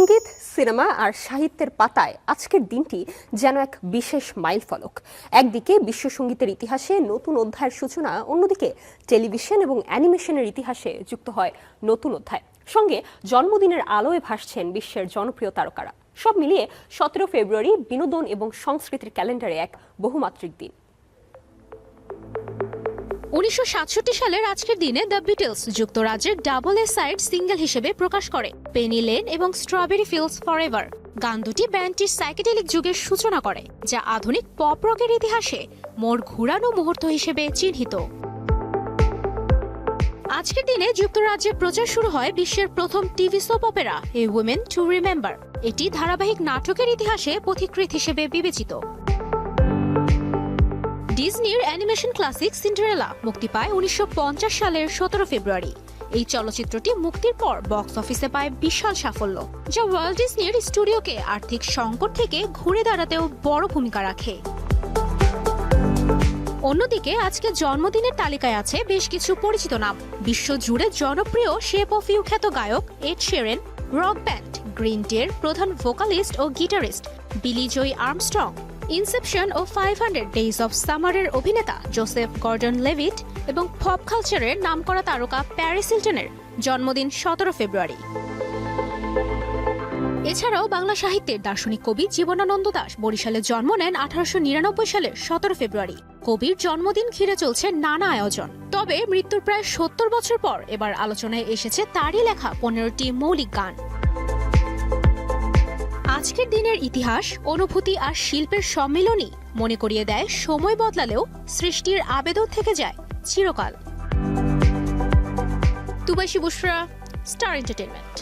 সঙ্গীত, সিনেমা আর সাহিত্যের পাতায় আজকের দিনটি যেন এক বিশেষ মাইলফলক। একদিকে বিশ্ব সঙ্গীতের ইতিহাসে নতুন অধ্যায়ের সূচনা, অন্যদিকে টেলিভিশন এবং অ্যানিমেশনের ইতিহাসে যুক্ত হয় নতুন অধ্যায়। সঙ্গে জন্মদিনের আলোয় ভাসছেন বিশ্বের জনপ্রিয় তারকারা। সব মিলিয়ে 17 ফেব্রুয়ারি বিনোদন এবং সংস্কৃতির ক্যালেন্ডারে এক বহুমাত্রিক দিন। 1967 সালের আজকের দিনে দ্য বিটলস যুক্তরাজ্যের ডাবল এ সাইড সিঙ্গেল হিসেবে প্রকাশ করে পেনি লেন এবং স্ট্রবেরি ফিল্ডস ফরএভার। গান দুটি ব্যান্ডটির সাইকেডেলিক যুগের সূচনা করে, যা আধুনিক পপ রকের ইতিহাসে মোড় ঘুরানো মুহূর্ত হিসেবে চিহ্নিত। আজকের দিনে যুক্তরাজ্যে প্রচার শুরু হয় বিশ্বের প্রথম TV soap Opera A women to remember. এটি ধারাবাহিক নাটকের ইতিহাসে পথিকৃৎ হিসেবে বিবেচিত। ডিজনির অ্যানিমেশন ক্লাসিক সিন্ডারেলা মুক্তি পায় 1950 সালের 17 ফেব্রুয়ারি। এই চলচ্চিত্রটি মুক্তির পর বক্স অফিসে পায় বিশাল সাফল্য, যা ওয়াল্ট ডিজনির স্টুডিওকে আর্থিক সংকট থেকে ঘুরে দাঁড়াতেও বড় ভূমিকা রাখে। অন্যদিকে আজকে জন্মদিনের তালিকায় আছে বেশ কিছু পরিচিত নাম। বিশ্বজুড়ে জনপ্রিয় শেপ অফ ইউ খ্যাত গায়ক Ed Sheeran, rock band Green ডের প্রধান ভোকালিস্ট ও guitarist Billie Joe Armstrong, Inception ও 500 ডেজ অফ সামারের অভিনেতা জোসেফ গর্ডন লেভিট এবং পপ কালচারের নামকরা তারকা প্যারিস হিলটনের জন্মদিন 17 ফেব্রুয়ারি। এছাড়াও বাংলা সাহিত্যের দার্শনিক কবি জীবনানন্দ দাশ বরিশালে জন্ম নেন 1899 সালের 17 ফেব্রুয়ারি। কবির জন্মদিন ঘিরে চলছে নানা আয়োজন, তবে মৃত্যুর প্রায় 70 বছর পর এবার আলোচনায় এসেছে তারই লেখা 15টি মৌলিক গান। আজকের দিনের ইতিহাস, অনুভূতি আর শিল্পের সম্মিলনই মনে করিয়ে দেয় সময় বদলালেও সৃষ্টির আবেদন থেকে যায় চিরকাল। তুবাইশি বুশরা, স্টার এন্টারটেইনমেন্ট।